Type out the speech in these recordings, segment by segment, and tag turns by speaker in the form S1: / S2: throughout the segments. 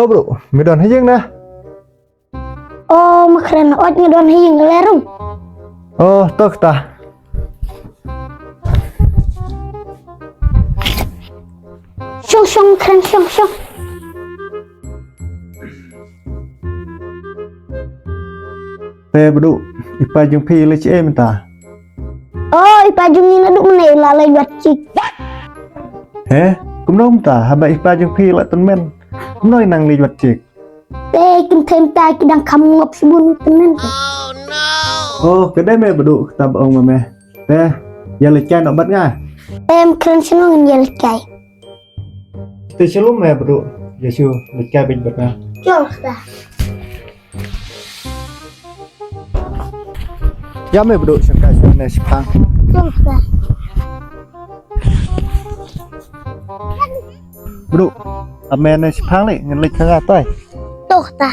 S1: bro, midon hijing nah.
S2: Oh, makren ot ngedon hijing lerung.
S1: Oh, tok tah.
S2: Syong keren syong.
S1: Pe bro, ipa jung pi le che minta.
S2: Oh, ipajung ni naduk menai lalai buat cik.
S1: Cũng đúng ta, haba ipa jung pi la ton men. Cũng nói nang li wat cik.
S2: Kim thêm ta kidang kamu ngop sebun tenen.
S1: Oh, cái đấy mẹ bro, ta ông mà mẹ. Pe, giờ le cha nó bắt nga.
S2: Em keren seneng ngel kai.
S1: Te shalom mẹ bro. Ya shu, le cha bin bắt nga.
S2: Jol ta.
S1: Ya mẹ bro, sangka shu ne sipang.
S2: Jol ta.
S1: Bro, ame ne sipang le, ngan le khanga tai.
S2: Tuh ta.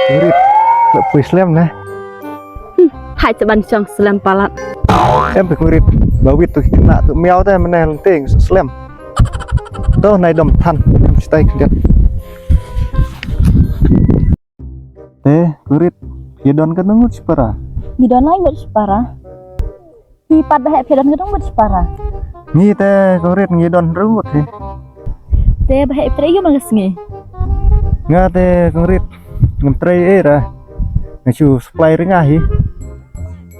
S1: Murid, lek puy slam nah.
S3: Hai ceban chong slam palat.
S1: Em phải murid, bawit tu kena tu mèo ta mana lenting slam. Toh nai dom than, em stay kerja. Murid, hidon kan ngut separa.
S3: Ngidon lain buat separa. Hi pada hek pedon gedong buat separa.
S1: Ngi te murid ngidon rungut he.
S3: Te bahek treyo mangasngi.
S1: Nga te murid ngentrei era. Ngacu supply ringah hi.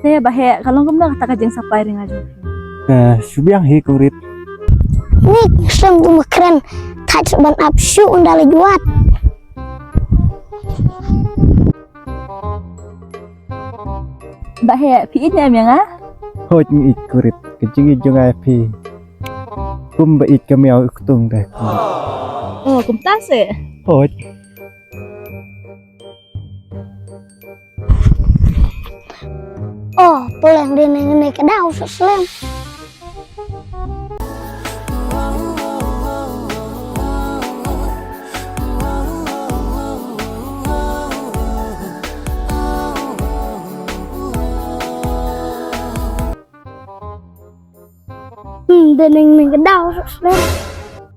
S3: Te bahek kalau ngomong kata kajeng supply ring aja.
S1: Subiang hi murid.
S2: Nih, sungguh keren. Touch ban apsu undale juat.
S3: Bahek pi nya em yang ah.
S1: Hoj ngi ik murid, kecing i jong IP. Kum ba ik kamiao iktung deh.
S3: Oh, kum tas e.
S1: Hoj.
S2: Oh, pulang dene ke dau slam. Dene ke dau slam.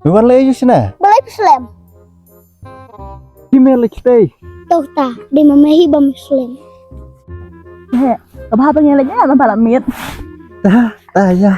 S1: Bukan le ju sina.
S2: Balai slam.
S1: Email stay.
S2: Tuh ta, di mamehi bam slam.
S3: Bahek, abah pengen lagi apa balap mit.
S1: Tah, ya.